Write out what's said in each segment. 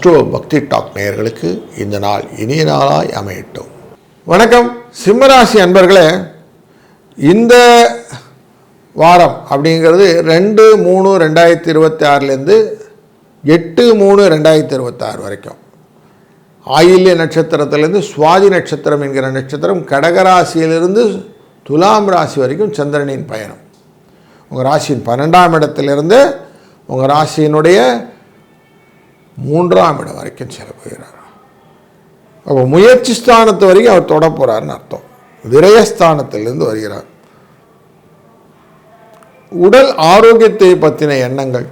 Astro பக்தி talk நேயர்களுக்கு இந்த நாள் இனிய நாளாய் அமையட்டும். வணக்கம் சிம்மராசி அன்பர்களே, இந்த வாரம் அப்படிங்கிறது 2/3/2026 8/3/2026 வரைக்கும் ஆயில்ய நட்சத்திரத்திலிருந்து சுவாதி நட்சத்திரம் என்கிற நட்சத்திரம் கடகராசியிலிருந்து துலாம் ராசி வரைக்கும் சந்திரனின் பயணம். உங்கள் ராசியின் 12ஆம் இடத்திலிருந்து உங்கள் ராசியினுடைய 3ஆம் இடம் வரைக்கும் செல்ல போகிறார். அப்போ முயற்சி ஸ்தானத்து வரைக்கும் அவர் தொட போகிறார்னு அர்த்தம். விரயஸ்தானத்திலிருந்து வருகிறார். உடல் ஆரோக்கியத்தை பற்றின எண்ணங்கள்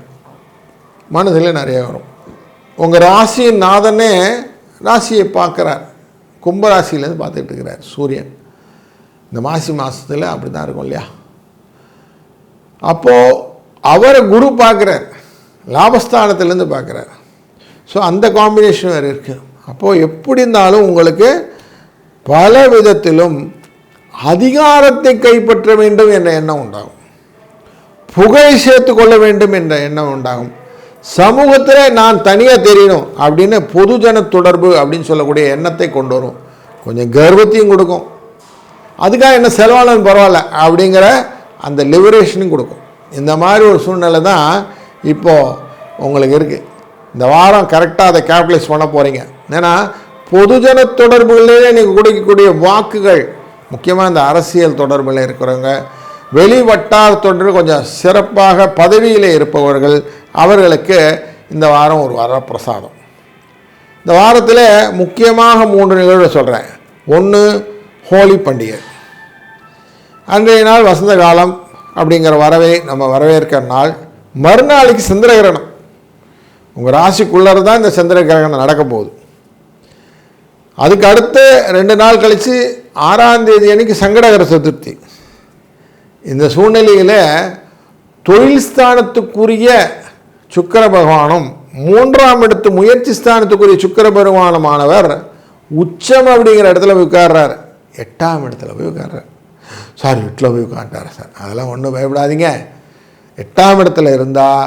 மனதில் நிறைய வரும். உங்கள் ராசியின் நாதனே ராசியை பார்க்குறார். கும்பராசியிலேருந்து பார்த்துட்டு இருக்கிறார் சூரியன். இந்த மாதத்தில் அப்படி தான் இருக்கும் இல்லையா? அப்போது அவரை குரு பார்க்குறார், லாபஸ்தானத்திலேருந்து பார்க்குறார். ஸோ அந்த காம்பினேஷன் வேறு இருக்குது. அப்போது எப்படி இருந்தாலும் உங்களுக்கு பல விதத்திலும் அதிகாரத்தை கைப்பற்ற வேண்டும் என்ற எண்ணம் உண்டாகும். புகழை சேர்த்து கொள்ள வேண்டும் என்ற எண்ணம் உண்டாகும். சமூகத்தில் நான் தனியாக தெரியணும் அப்படின்னு பொதுஜன தொடர்பு அப்படின்னு சொல்லக்கூடிய எண்ணத்தை கொண்டு வரும். கொஞ்சம் கர்வத்தையும் கொடுக்கும். அதுக்காக என்ன செலவானது பரவாயில்ல அப்படிங்கிற அந்த லிபரேஷனும் கொடுக்கும். இந்த மாதிரி ஒரு சூழ்நிலை தான் இப்போது உங்களுக்கு இருக்குது. இந்த வாரம் கரெக்டாக அதை கேபிட்டலைஸ் பண்ண போகிறீங்க. ஏன்னா பொதுஜன தொடர்புகளிலே நீங்கள் கொடுக்கக்கூடிய வாக்குகள், முக்கியமாக இந்த அரசியல் தொடர்பில் இருக்கிறவங்க, வெளி வட்டார தொடர்பு கொஞ்சம் சிறப்பாக பதவியில் இருப்பவர்கள், அவர்களுக்கு இந்த வாரம் ஒரு வரப்பிரசாதம். இந்த வாரத்தில் முக்கியமாக 3 நிகழ்வு சொல்கிறேன். 1, ஹோலி பண்டிகை. அன்றைய நாள் வசந்த காலம் அப்படிங்கிற நம்ம வரவேற்கிற நாள். மறுநாளைக்கு சந்திர கிரகணம். உங்கள் ராசிக்குள்ளே தான் இந்த சந்திர கிரகணம் நடக்க போகுது. அதுக்கு அடுத்து 2 நாள் கழித்து 6ஆம் தேதி அன்றைக்கி சங்கடகர சதுர்த்தி. இந்த சூழ்நிலையில் தொழில் ஸ்தானத்துக்குரிய சுக்கிர பகவானும் 3ஆம் இடத்து முயற்சி ஸ்தானத்துக்குரிய சுக்கிர பகவானுமானவர் உச்சம் அப்படிங்கிற இடத்துல போய் உட்கார்றார். 8ஆம் இடத்துல போய் உட்கார்றார். சார் வீட்டில் போய் உட்காந்துட்டார் சார், அதெல்லாம் ஒன்றும் பயப்படாதீங்க. 8ஆம் இடத்துல இருந்தால்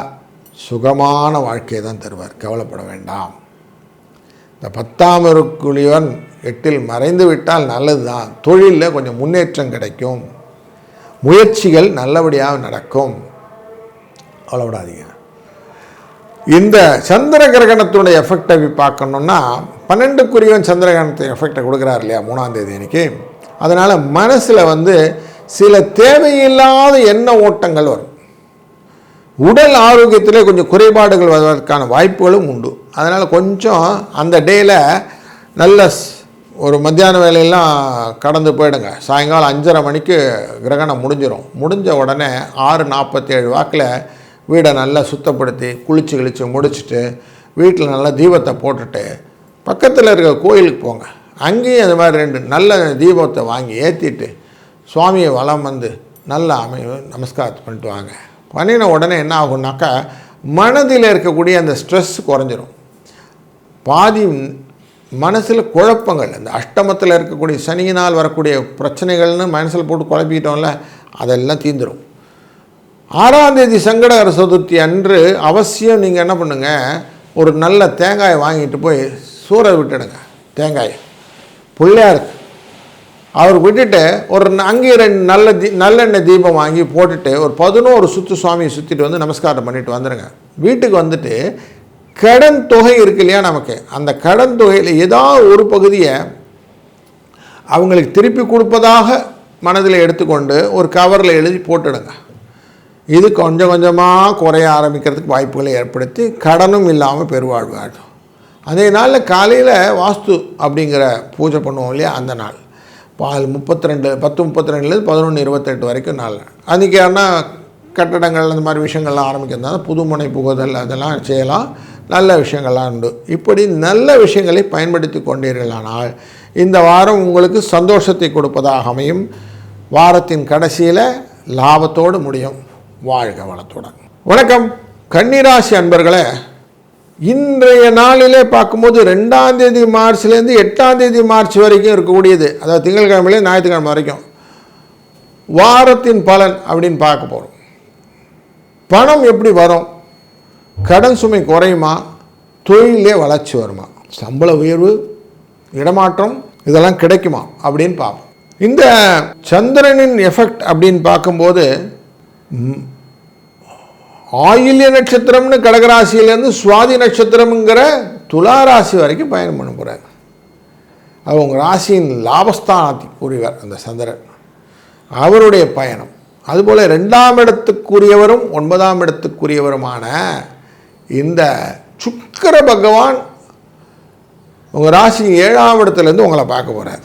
சுகமான வாழ்க்கையை தான் தருவார், கவலைப்பட வேண்டாம். இந்த 10ஆம் இருக்குழியவன் 8இல் மறைந்து விட்டால் நல்லது தான். தொழிலில் கொஞ்சம் முன்னேற்றம் கிடைக்கும், முயற்சிகள் நல்லபடியாக நடக்கும், கவலைப்படாதீங்க. இந்த சந்திர கிரகணத்தினுடைய எஃபெக்டை பார்க்கணுன்னா 12க்குரியவன் சந்திர கிரகணத்தை எஃபெக்டை கொடுக்குறார் இல்லையா 3ஆம் தேதி அன்றைக்கி. அதனால் மனசில் சில தேவையில்லாத எண்ண ஓட்டங்கள் வரும். உடல் ஆரோக்கியத்திலே கொஞ்சம் குறைபாடுகள் வருவதற்கான வாய்ப்புகளும் உண்டு. அதனால் கொஞ்சம் அந்த டேயில் நல்ல ஒரு மத்தியான வேலையெல்லாம் கடந்து போயிடுங்க. சாயங்காலம் 5:30 மணிக்கு கிரகணம் முடிஞ்ச உடனே 6:47 வாக்கில் வீடை நல்லா சுத்தப்படுத்தி குளிச்சு முடிச்சுட்டு வீட்டில் நல்லா தீபத்தை போட்டுட்டு பக்கத்தில் இருக்க கோயிலுக்கு போங்க. அங்கேயும் அது மாதிரி 2 நல்ல தீபத்தை வாங்கி ஏற்றிட்டு சுவாமியை வலம் நல்ல நமஸ்காரம் பண்ணிட்டு வாங்க. பண்ணின உடனே என்ன ஆகும்னாக்கா மனதில் இருக்கக்கூடிய அந்த ஸ்ட்ரெஸ் குறைஞ்சிரும். பாதி மனசில் குழப்பங்கள், அந்த அஷ்டமத்தில் இருக்கக்கூடிய சனியினால் வரக்கூடிய பிரச்சனைகள்னு மனசில் போட்டு குழப்பிக்கிட்டோம்ல, அதெல்லாம் தீந்துடும். 6ஆம் தேதி சங்கடகர சதுர்த்தி அன்று அவசியம் நீங்கள் என்ன பண்ணுங்கள், ஒரு நல்ல தேங்காயை வாங்கிட்டு போய் சூற விட்டுடுங்க. தேங்காய் பிள்ளையாருக்கு அவர் விட்டுட்டு ஒரு அங்கேயும் 2 நல்லெண்ணெய் தீபம் வாங்கி போட்டுட்டு ஒரு 11 சுற்று சுவாமியை சுற்றிட்டு நமஸ்காரம் பண்ணிட்டு வந்துடுங்க. வீட்டுக்கு வந்துட்டு கடன் தொகை இருக்கு இல்லையா, நமக்கு அந்த கடன் தொகையில் ஏதாவது ஒரு பகுதியை அவங்களுக்கு திருப்பி கொடுப்பதாக மனதில் எடுத்துக்கொண்டு ஒரு கவரில் எழுதி போட்டுடுங்க. இது கொஞ்சம் கொஞ்சமாக குறைய ஆரம்பிக்கிறதுக்கு வாய்ப்புகளை ஏற்படுத்தி கடனும் இல்லாமல் பெருவாழ்வு ஆகும். அதே நாளில் காலையில் வாஸ்து அப்படிங்கிற பூஜை பண்ணுவோம் இல்லையா, அந்த நாள் 10:32 11:28 வரைக்கும் நாள். அன்றைக்கி யாருன்னா கட்டடங்கள் அந்த மாதிரி விஷயங்கள்லாம் ஆரம்பிக்கிறதுனால புதுமுனை புகுதல் அதெல்லாம் செய்யலாம். நல்ல விஷயங்கள்லாம் உண்டு. இப்படி நல்ல விஷயங்களை பயன்படுத்தி கொண்டீர்களானால் இந்த வாரம் உங்களுக்கு சந்தோஷத்தை கொடுப்பதாக அமையும். வாரத்தின் கடைசியில் லாபத்தோடு முடியும். வாழ்க வளத்துடன். வணக்கம் கன்னிராசி அன்பர்களே, இன்றைய நாளிலே பார்க்கும்போது 2ஆம் தேதி மார்ச்லேருந்து 8ஆம் தேதி மார்ச் வரைக்கும் இருக்கக்கூடியது, அதாவது திங்கட்கிழமையிலே ஞாயிற்றுக்கிழமை வரைக்கும் வாரத்தின் பலன் அப்படின்னு பார்க்க போகிறோம். பணம் எப்படி வரும், கடன் சுமை குறையுமா, தொழிலே வளர்ச்சி வருமா, சம்பள உயர்வு, இடமாற்றம் இதெல்லாம் கிடைக்குமா அப்படின்னு பார்ப்போம். இந்த சந்திரனின் எஃபெக்ட் அப்படின்னு பார்க்கும்போது ஆயில்ய நட்சத்திரம்னு கடகராசியிலேருந்து சுவாதி நட்சத்திரம்ங்கிற துளாராசி வரைக்கும் பயணம் பண்ண போகிறார். அது உங்கள் ராசியின் லாபஸ்தானத்துக்குரியவர் அந்த சந்திரன், அவருடைய பயணம். அதுபோல் 2ஆம் இடத்துக்குரியவரும் 9ஆம் இடத்துக்குரியவருமான இந்த சுக்கிர பகவான் உங்கள் ராசி 7ஆம் இடத்துலேருந்து உங்களை பார்க்க போகிறார்,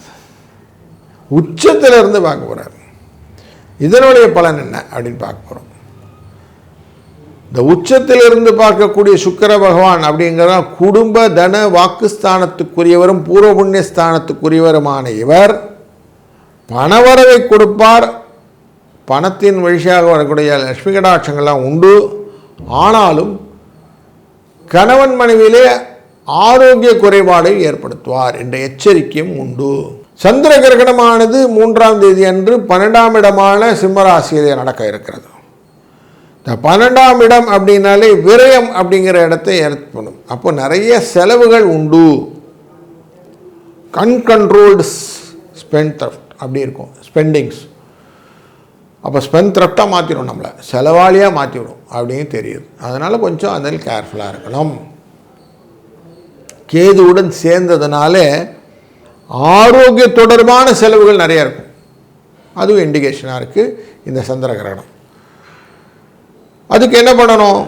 உச்சத்திலிருந்து பார்க்க போகிறார். இதனுடைய பலன் என்ன அப்படின்னு பார்க்க போகிறோம். இந்த உச்சத்திலிருந்து பார்க்கக்கூடிய சுக்கிர பகவான் அப்படிங்கிற குடும்ப தன வாக்குஸ்தானத்துக்குரியவரும் பூர்வ புண்ணிய ஸ்தானத்துக்குரியவருமான இவர் பணவரவை கொடுப்பார். பணத்தின் வழியாக வரக்கூடிய லட்சுமி கடாட்சங்கள்லாம் உண்டு. ஆனாலும் கணவன் மனைவியிலே ஆரோக்கிய குறைபாடை ஏற்படுத்துவார் என்ற எச்சரிக்கையும் உண்டு. சந்திர கிரகணமானது 3ஆம் தேதி அன்று 12ஆம் இடமான சிம்மராசியிலே நடக்க இருக்கிறது. இந்த 12ஆம் இடம் அப்படின்னாலே விரயம் அப்படிங்கிற இடத்தை ஏற்படும். அப்போ நிறைய செலவுகள் உண்டு. அன்கண்ட்ரோல்டு ஸ்பெண்ட் த்ரெஃப்ட் அப்படி இருக்கும், ஸ்பெண்டிங்ஸ். அப்போ ஸ்பெண்ட் த்ரெஃப்டாக மாற்றிடும், நம்மளை செலவாளியாக மாற்றிவிடும் அப்படின்னு தெரியுது. அதனால் கொஞ்சம் அதில் கேர்ஃபுல்லாக இருக்கணும். கேதுவுடன் சேர்ந்ததுனால ஆரோக்கிய தொடர்பான செலவுகள் நிறையா இருக்கும். அதுவும் இண்டிகேஷனாக இருக்குது இந்த சந்திர கிரகணம். அதுக்கு என்ன பண்ணணும்?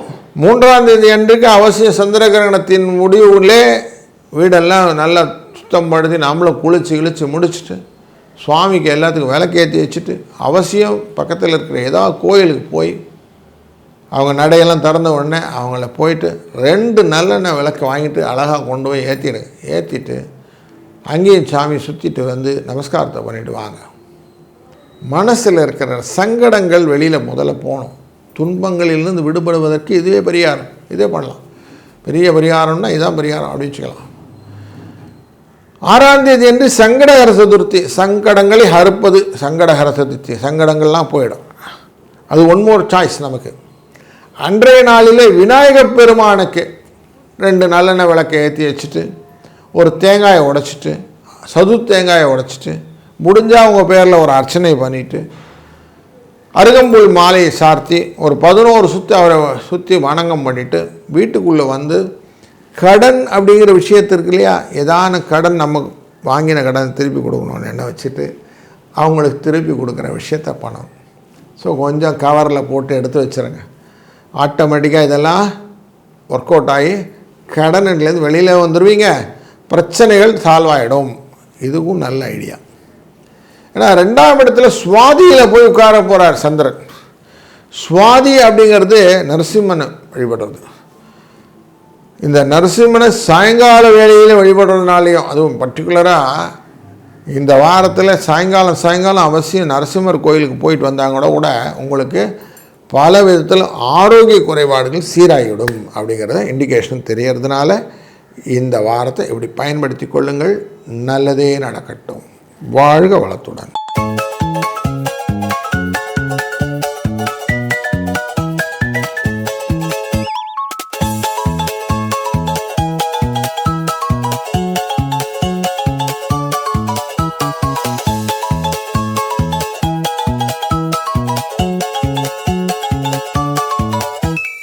3ஆம் தேதி அன்றைக்கு அவசியம் சந்திர கிரகணத்தின் முடிவுலே வீடெல்லாம் நல்லா சுத்தம் படுத்தி நம்மளும் குளிச்சு முடிச்சுட்டு சுவாமிக்கு எல்லாத்துக்கும் விளக்கேற்றி வச்சுட்டு அவசியம் பக்கத்தில் இருக்கிற ஏதாவது கோயிலுக்கு போய் அவங்க நடையெல்லாம் திறந்த உடனே அவங்கள போயிட்டு 2 நல்லெண்ணெய் விளக்கு வாங்கிட்டு அழகாக கொண்டு போய் ஏற்றிடுங்க. ஏற்றிட்டு அங்கேயும் சாமி சுற்றிட்டு வந்து நமஸ்காரத்தை பண்ணிவிட்டு வாங்க. மனசில் இருக்கிற சங்கடங்கள் வெளியில் முதல்ல போகணும். துன்பங்களிலிருந்து விடுபடுவதற்கு இதுவே பரிகாரம். இதே பண்ணலாம். பெரிய பரிகாரம்னா இதுதான் பரிகாரம் அப்படி வச்சுக்கலாம். 6ஆம் தேதி அன்று சங்கடஹர சதுர்த்தி, சங்கடங்களை அறுப்பது சங்கடஹர சதுர்த்தி, சங்கடங்கள்லாம் போயிடும். அது ஒன் மோர் சாய்ஸ் நமக்கு. அன்றைய நாளிலே விநாயகப் பெருமானுக்கு 2 நல்லெண்ணெய் விளக்கை ஏற்றி வச்சுட்டு ஒரு தேங்காயை உடைச்சிட்டு, தேங்காயை உடைச்சிட்டு, முடிஞ்சால் அவங்க பேரில் ஒரு அர்ச்சனை பண்ணிவிட்டு அருகம்புல் மாலையை சார்த்தி ஒரு 11 சுற்றி அவரை சுற்றி வணங்கம் பண்ணிவிட்டு வீட்டுக்குள்ளே வந்து கடன் அப்படிங்கிற விஷயத்திற்கு இல்லையா, ஏதான கடன் நம்ம வாங்கின கடன் திருப்பி கொடுக்கணும்னு என்ன வச்சுட்டு அவங்களுக்கு திருப்பி கொடுக்குற விஷயத்த பணம். ஸோ கொஞ்சம் கவரில் போட்டு எடுத்து வச்சுருங்க. ஆட்டோமேட்டிக்காக இதெல்லாம் ஒர்க் அவுட் ஆகி கடன்லேருந்து வெளியில் வந்துடுவீங்க. பிரச்சனைகள் சால்வ் ஆகிடும். இதுவும் நல்ல ஐடியா. ஏன்னா 2ஆம் இடத்துல சுவாதியில் போய் உட்கார போகிறார் சந்திரன். சுவாதி அப்படிங்கிறது நரசிம்மனை வழிபடுறது. இந்த நரசிம்மனை சாயங்கால வேளையில் வழிபடுறதுனாலையும், அதுவும் பர்டிகுலராக இந்த வாரத்தில் சாயங்காலம் அவசியம் நரசிம்மர் கோயிலுக்கு போயிட்டு வந்தாங்க கூட உங்களுக்கு பல விதத்தில் ஆரோக்கிய குறைபாடுகள் சீராகிவிடும் அப்படிங்கிறத இண்டிகேஷன் தெரியறதுனால இந்த வாரத்தை இப்படி பயன்படுத்தி கொள்ளுங்கள். நல்லதே நடக்கட்டும். வாழ்க வளத்துடன்.